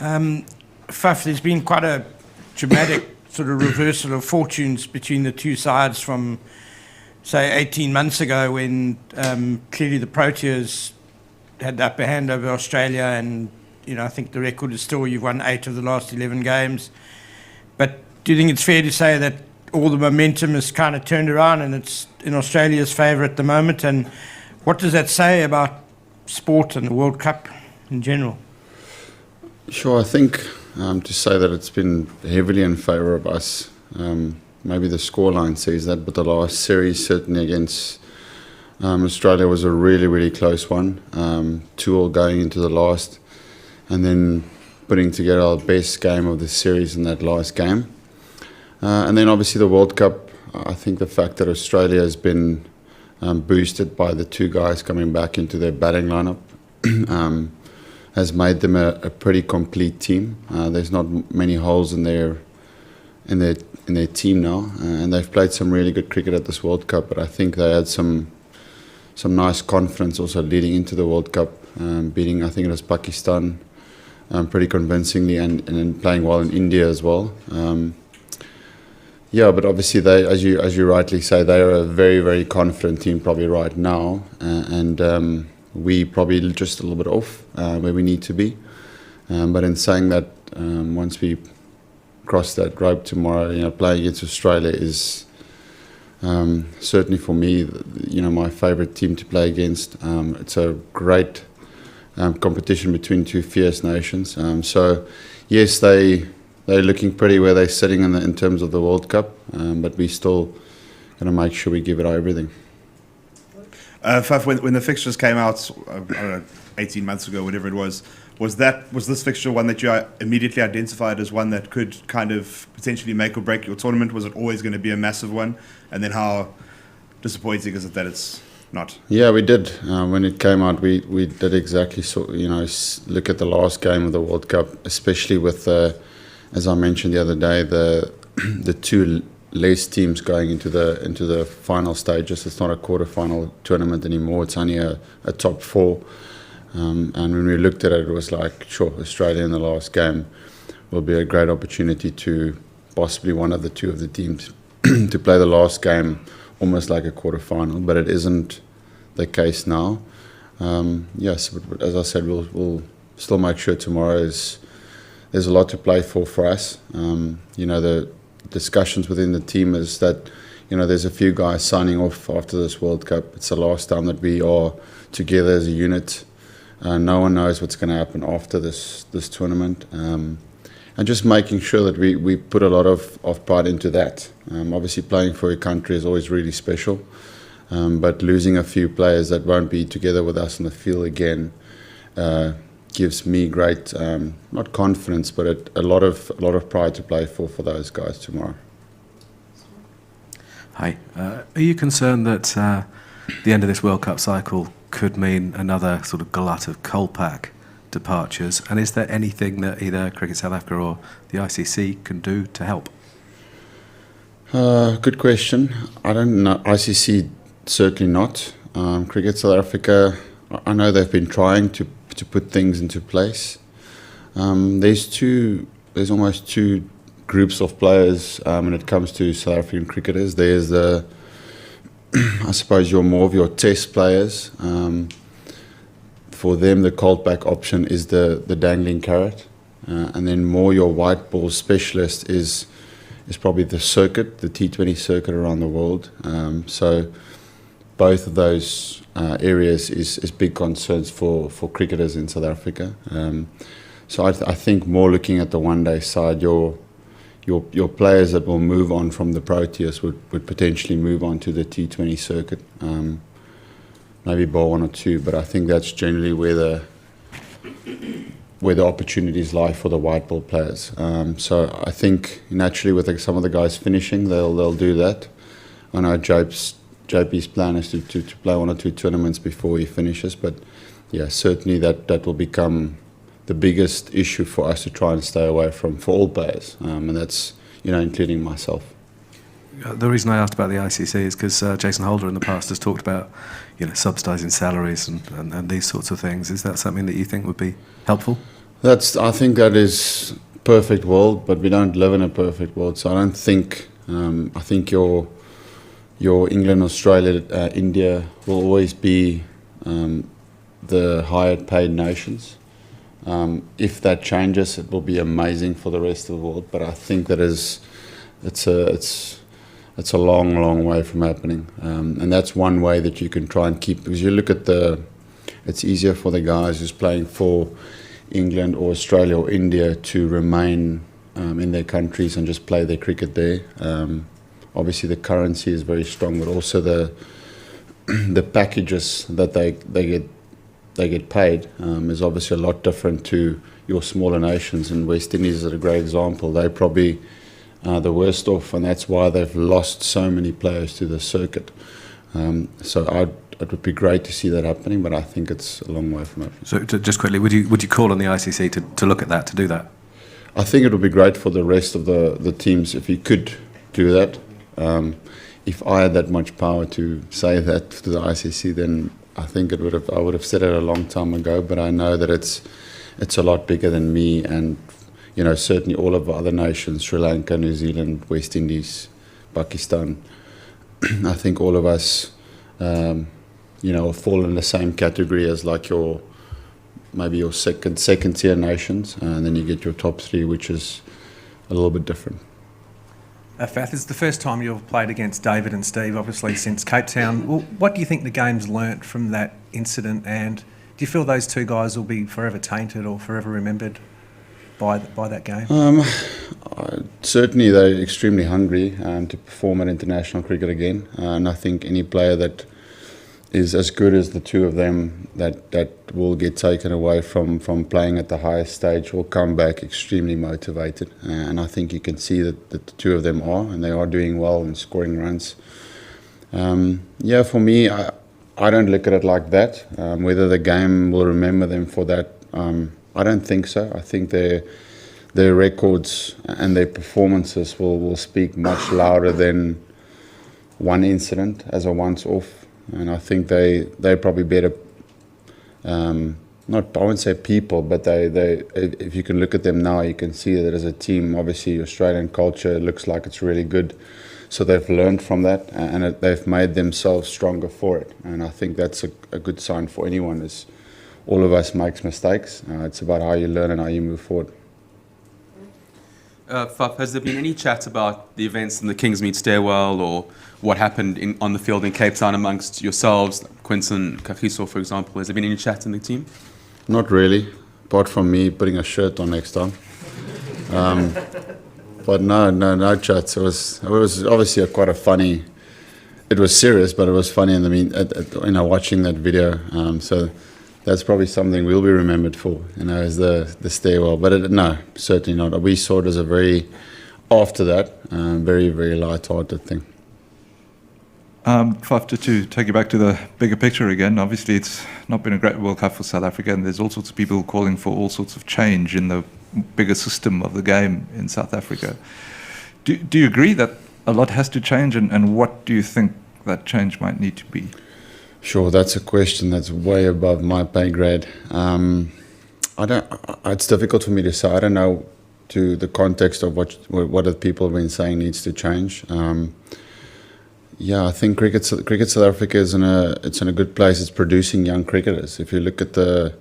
Faf, there's been quite a dramatic sort of reversal of fortunes between the two sides from, say, 18 months ago when clearly the Proteas had the upper hand over Australia, and I think the record is still you've won 8 of the last 11 games. But do you think it's fair to say that all the momentum is kind of turned around and it's in Australia's favour at the moment? And what does that say about sport and the World Cup in general? Sure, I think to say that it's been heavily in favour of us, maybe the scoreline says that, but the last series certainly against Australia was a really, really close one. 2-2 going into the last, and then putting together our best game of the series in that last game. And then obviously the World Cup, I think the fact that Australia has been boosted by the 2 guys coming back into their batting lineup has made them a pretty complete team. There's not many holes in their team now, and they've played some really good cricket at this World Cup. But I think they had some nice confidence also leading into the World Cup, beating, I think it was Pakistan pretty convincingly, and then playing well in India as well. Yeah, but obviously they, as you rightly say, they are a very, very confident team probably right now, and we probably just a little bit off where we need to be. But in saying that, once we cross that rope tomorrow, playing against Australia is certainly for me, my favourite team to play against. It's a great competition between 2 fierce nations. So yes, they're looking pretty where they're sitting in terms of the World Cup, but we still going to make sure we give it everything. Faf, when the fixtures came out, I don't know, 18 months ago, whatever it was this fixture one that you immediately identified as one that could kind of potentially make or break your tournament? Was it always going to be a massive one? And then how disappointing is it that it's not? Yeah, we did. When it came out, we did exactly look at the last game of the World Cup, especially with, as I mentioned the other day, the 2 less teams going into the final stages. It's not a quarter-final tournament anymore. It's only a top 4. And when we looked at it, it was like, sure, Australia in the last game will be a great opportunity to possibly one of the 2 of the teams to play the last game almost like a quarter-final, but it isn't the case now. Yes, but as I said, we'll still make sure tomorrow there's a lot to play for us. The discussions within the team is that there's a few guys signing off after this World Cup. It's the last time that we are together as a unit. No one knows what's going to happen after this tournament, and just making sure that we put a lot of pride into that. Obviously playing for your country is always really special, but losing a few players that won't be together with us on the field again gives me great, not confidence, but a lot of pride to play for those guys tomorrow. Hi, are you concerned that the end of this World Cup cycle could mean another sort of glut of Kolpak departures? And is there anything that either Cricket South Africa or the ICC can do to help? Good question. I don't know. ICC certainly not. Cricket South Africa, I know they've been trying to put things into place. There's almost 2 groups of players when it comes to South African cricketers. There's I suppose more of your test players. For them, the Kolpak option is the dangling carrot, and then more your white ball specialist is probably the circuit, the T20 circuit around the world. So both of those areas is big concerns for cricketers in South Africa. So I think more looking at the one-day side, your players that will move on from the Proteas would potentially move on to the T20 circuit, maybe bowl 1 or 2, but I think that's generally where the opportunities lie for the white ball players. So I think naturally with some of the guys finishing, they'll do that. I know JP's plan is to play 1 or 2 tournaments before he finishes, but yeah, certainly that will become the biggest issue for us to try and stay away from for all players, and that's including myself. The reason I asked about the ICC is because Jason Holder in the past has talked about subsidising salaries and these sorts of things. Is that something that you think would be helpful? I think that is perfect world, but we don't live in a perfect world. So I don't think. I think your England, Australia, India will always be the higher paid nations. If that changes, it will be amazing for the rest of the world. But I think that it's a long way from happening. And that's one way that you can try and keep, because you look at it's easier for the guys who's playing for England or Australia or India to remain in their countries and just play their cricket there. Obviously the currency is very strong, but also the packages that they get paid is obviously a lot different to your smaller nations. And West Indies is a great example. They're probably the worst off, and that's why they've lost so many players to the circuit. So it would be great to see that happening, but I think it's a long way from happening. So just quickly, would you call on the ICC to look at that, to do that? I think it would be great for the rest of the teams if you could do that. If I had that much power to say that to the ICC, then I think I would have said it a long time ago. But I know that it's a lot bigger than me, and certainly all of the other nations, Sri Lanka, New Zealand, West Indies, Pakistan. I think all of us, fall in the same category as like maybe your second tier nations, and then you get your top three, which is a little bit different. Faf, this is the first time you've played against David and Steve, obviously, since Cape Town. Well, what do you think the game's learnt from that incident, and do you feel those two guys will be forever tainted or forever remembered by that game? Certainly they're extremely hungry to perform at international cricket again, and I think any player that is as good as the two of them that will get taken away from playing at the highest stage will come back extremely motivated, and I think you can see that the two of them are, and they are doing well and scoring runs. For me, I don't look at it like that. Whether the game will remember them for that, I don't think so. I think their records and their performances will speak much louder than one incident as a once-off. And I think they're probably better, I won't say people, but they if you can look at them now, you can see that as a team, obviously Australian culture looks like it's really good. So they've learned from that, and they've made themselves stronger for it. And I think that's a good sign for anyone, is all of us makes mistakes. It's about how you learn and how you move forward. Faf, has there been any chat about the events in the Kingsmead stairwell, or what happened on the field in Cape Town amongst yourselves, Quinton, Kagiso, for example? Has there been any chat in the team? Not really, apart from me putting a shirt on next time. But no chats. It was obviously quite a funny. It was serious, but it was funny in the watching that video. So that's probably something we'll be remembered for, as the stairwell. But no, certainly not. We saw it as a after that, very, very light-hearted thing. Faf, to take you back to the bigger picture again, obviously it's not been a great World Cup for South Africa, and there's all sorts of people calling for all sorts of change in the bigger system of the game in South Africa. Do you agree that a lot has to change, and what do you think that change might need to be? Sure, that's a question that's way above my pay grade. It's difficult for me to say. I don't know to the context of what the people have been saying needs to change. I think cricket South Africa is in a good place. It's producing young cricketers. If you look at the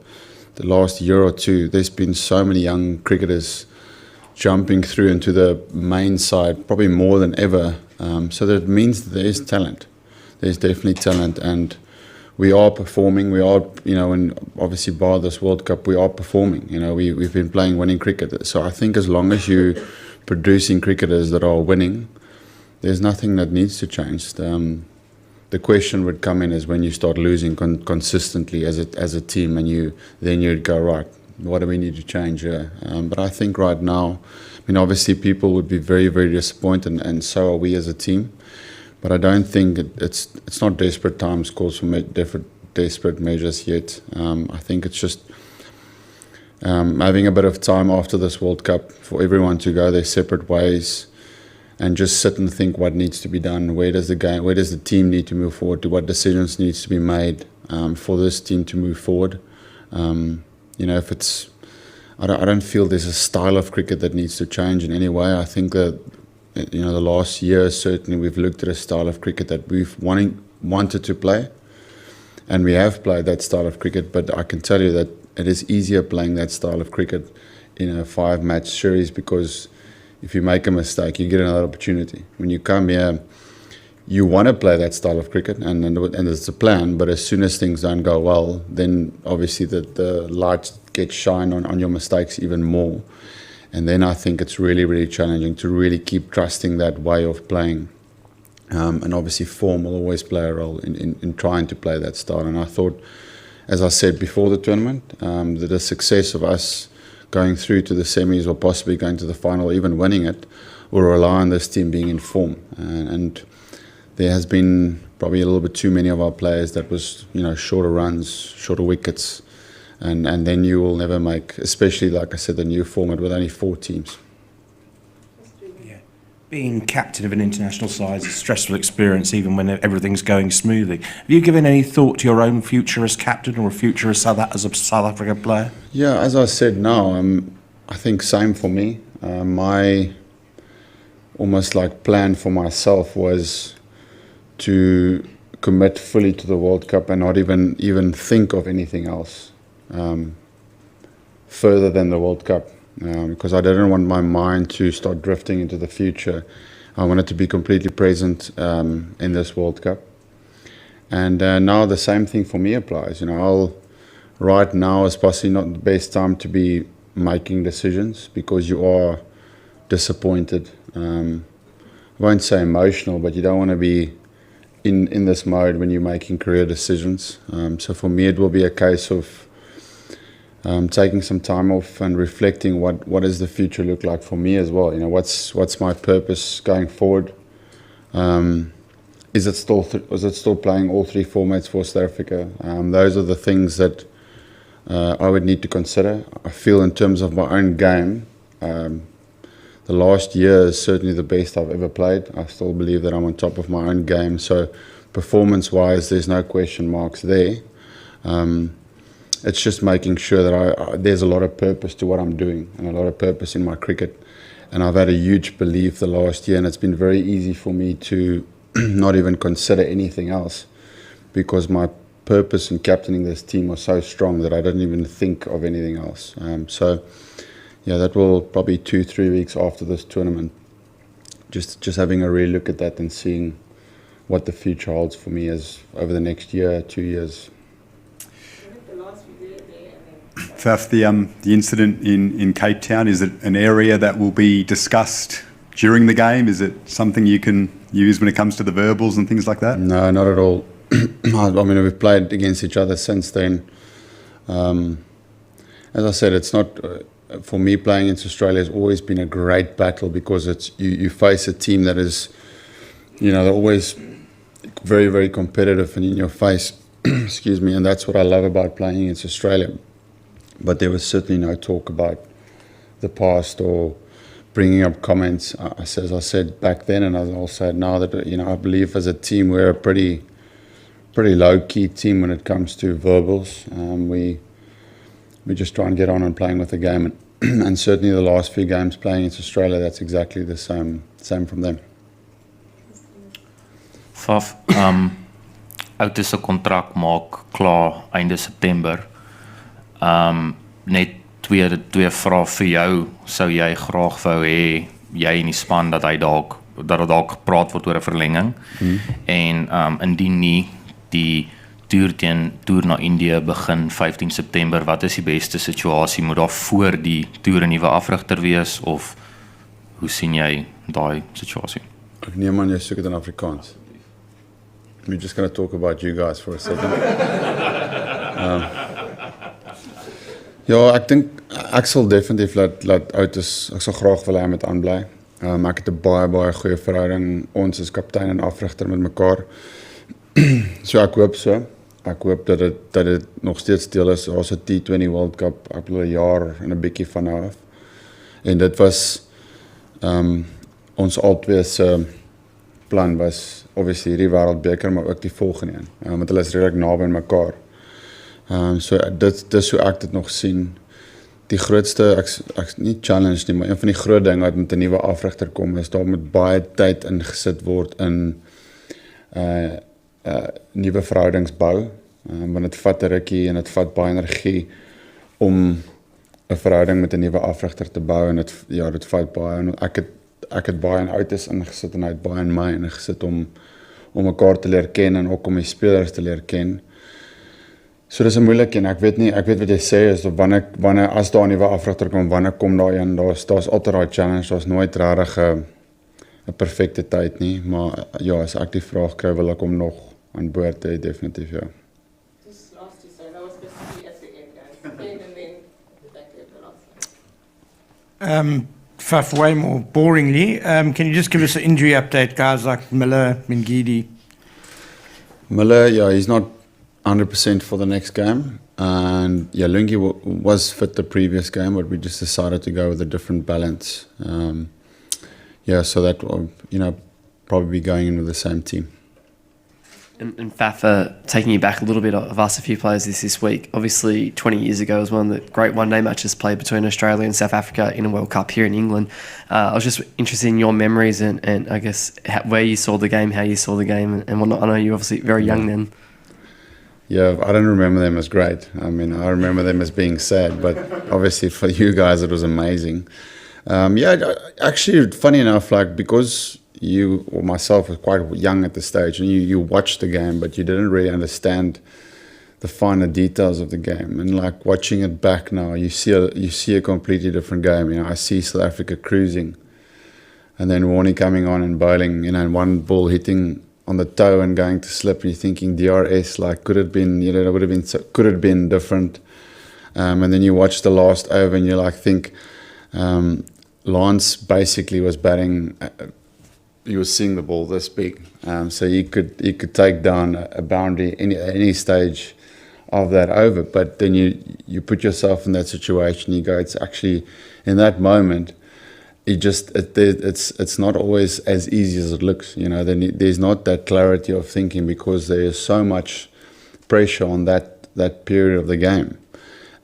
last year or two, there's been so many young cricketers jumping through into the main side, probably more than ever. So that means that there is talent. There's definitely talent, and we are performing. We are, and obviously bar this World Cup, we are performing. We've been playing winning cricket. So I think as long as you're producing cricketers that are winning, there's nothing that needs to change. The question would come in is when you start losing consistently as a team, and then you'd go, right, what do we need to change here? But I think right now, obviously people would be very, very disappointed, and so are we as a team. But I don't think it's not desperate times calls for desperate measures yet. I think it's just having a bit of time after this World Cup for everyone to go their separate ways and just sit and think what needs to be done. Where does the team need to move forward to? What decisions needs to be made for this team to move forward? If it's I don't feel there's a style of cricket that needs to change in any way. I think that, you know, the last year, certainly we've looked at a style of cricket that we've wanted to play, and we have played that style of cricket, but I can tell you that it is easier playing that style of cricket in a 5-match series, because if you make a mistake, you get another opportunity. When you come here, you want to play that style of cricket, and it's a plan, but as soon as things don't go well, then obviously the light gets shine on your mistakes even more. And then I think it's really, really challenging to really keep trusting that way of playing. And obviously form will always play a role in trying to play that style. And I thought, as I said before the tournament, that the success of us going through to the semis or possibly going to the final, even winning it, will rely on this team being in form. And there has been probably a little bit too many of our players that was, you know, shorter runs, shorter wickets, and then you will never make, especially like I said, the new format with only 4 teams. Being captain of an international side is a stressful experience, even when everything's going smoothly. Have you given any thought to your own future as captain or a future as a South Africa player? Yeah, as I said now, I think same for me. My almost like plan for myself was to commit fully to the World Cup and not even think of anything else further than the World Cup. Because I didn't want my mind to start drifting into the future. I wanted to be completely present in this World Cup. And now the same thing for me applies. You know, right now is possibly not the best time to be making decisions, because you are disappointed. I won't say emotional, but you don't want to be in this mode when you're making career decisions. So for me, it will be a case of taking some time off and reflecting what does the future look like for me as well. You know, what's my purpose going forward? Is it still playing all 3 formats for South Africa? Those are the things that I would need to consider. I feel in terms of my own game, the last year is certainly the best I've ever played. I still believe that I'm on top of my own game. So performance-wise, there's no question marks there. It's just making sure that there's a lot of purpose to what I'm doing and a lot of purpose in my cricket. And I've had a huge belief the last year, and it's been very easy for me to not even consider anything else, because my purpose in captaining this team was so strong that I didn't even think of anything else. So, yeah, that will probably 2-3 weeks after this tournament, just having a real look at that and seeing what the future holds for me as over the next year, 2 years. Faf, the incident in Cape Town, is it an area that will be discussed during the game? Is it something you can use when it comes to the verbals and things like that? No, not at all. I mean, we've played against each other since then. As I said, it's not, for me, playing against Australia has always been a great battle, because it's you face a team that is, you know, they're always very, very competitive and in your face. Excuse me, and that's what I love about playing against Australia. But there was certainly no talk about the past or bringing up comments. As I said back then, and I'll say it now, that, you know, I believe as a team we're a pretty low-key team when it comes to verbals. We just try and get on and playing with the game, and certainly the last few games playing against Australia, that's exactly the same from them. Faf, Oud se kontrak maak klaar einde September. Net twee vrae vir jou, sou jy graag wou hê jy in die span dat dat dalk gepraat word oor 'n verlenging. En indien nie, die toer na Indië begin 15 September, wat is die beste situasie? Moet daar voor die toer 'n nuwe afrigter wees, of hoe sien jy daai situasie? Ek neem aan jy soek dit in Afrikaans. We're just going to talk about you guys for a second. Ja, ek dink ek sal definitief laat Oud is, ek sal graag wil hy met aanbly. Ek het 'n baie goeie verhouding. Ons is kaptein en afrigter met mekaar. So ek hoop so. Ek hoop dat dit nog steeds deel is. Ons het T20 World Cup ek bedoel 'n jaar en 'n bietjie van nou af. En dit was ons albei se plan was obviously hierdie wêreldbeker, maar ook die volgende een. Want hulle is redelik naby aan mekaar. So dis hoe ek dit nog sien. die grootste ek nie challenge nie, maar een van die groot dinge wat met 'n nuwe afrigter kom is daar moet baie tyd ingesit word in nuwe verhoudings bou. Want dit vat 'n rukkie en dit vat baie energie om 'n verhouding met 'n nuwe afrigter te bou en dit vat baie en ek het baie in Outes ingesit en hy het baie in my ingesit om mekaar te leer ken en ook om die spelers te leer ken. So dis 'n moeilike en ek weet wat jy sê is of wanneer as daar 'n nuwe afrigter kom, wanneer kom daar een? Daar's altyd daai challenge, daar's nooit regtig 'n perfekte tyd nie, maar ja, as ek die vraag kry wil ek hom nog aan boord hê, definitief ja. Just last to say that was supposed to be at the end, guys. And then back at the last. Faf, way more boringly, can you just give us an injury update, guys like Miller, Mingidi? Miller, yeah, he's not 100% for the next game. And yeah, Lungi was fit the previous game, but we just decided to go with a different balance. Yeah, so that will, probably be going in with the same team. And Faf, taking you back a little bit, I've asked a few players this week. Obviously, 20 years ago was one of the great one-day matches played between Australia and South Africa in a World Cup here in England. I was just interested in your memories and I guess where you saw the game, how you saw the game and whatnot. I know you were obviously very young then. Yeah, I don't remember them as great. I mean, I remember them as being sad, but obviously for you guys it was amazing. Yeah, actually, funny enough, like because you or myself was quite young at the stage and you watched the game, but you didn't really understand the finer details of the game. And like watching it back now, you see a completely different game. I see South Africa cruising and then Warnie coming on and bowling, and one ball hitting on the toe and going to slip, and you're thinking DRS, like could it been, it would have been, could it been different? And then you watch the last over and you like think, Lance basically was batting, he was seeing the ball this big, so he could take down a boundary any stage of that over. But then you put yourself in that situation, you go, it's actually in that moment, it's not always as easy as it looks. There's not that clarity of thinking because there is so much pressure on that period of the game,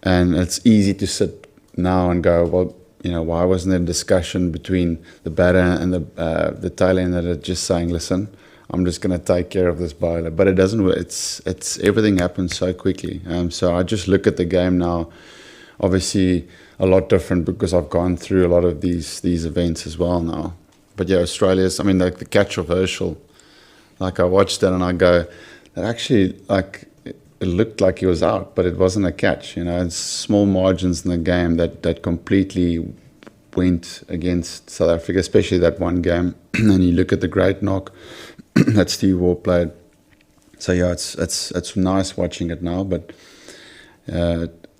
and it's easy to sit now and go, well, why wasn't there a discussion between the batter and the tail ender that are just saying, listen, I'm just going to take care of this bowler. But it doesn't work. It's everything happens so quickly. So I just look at the game now, obviously a lot different because I've gone through a lot of these events as well now. But yeah, Australia's, like the catch of Herschel, like I watched that and I go, that actually, like, it looked like he was out, but it wasn't a catch. It's small margins in the game that completely went against South Africa, especially that one game. And you look at the great knock that Steve Waugh played. So yeah, it's nice watching it now, but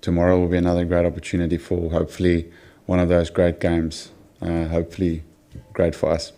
tomorrow will be another great opportunity for hopefully one of those great games. Hopefully great for us.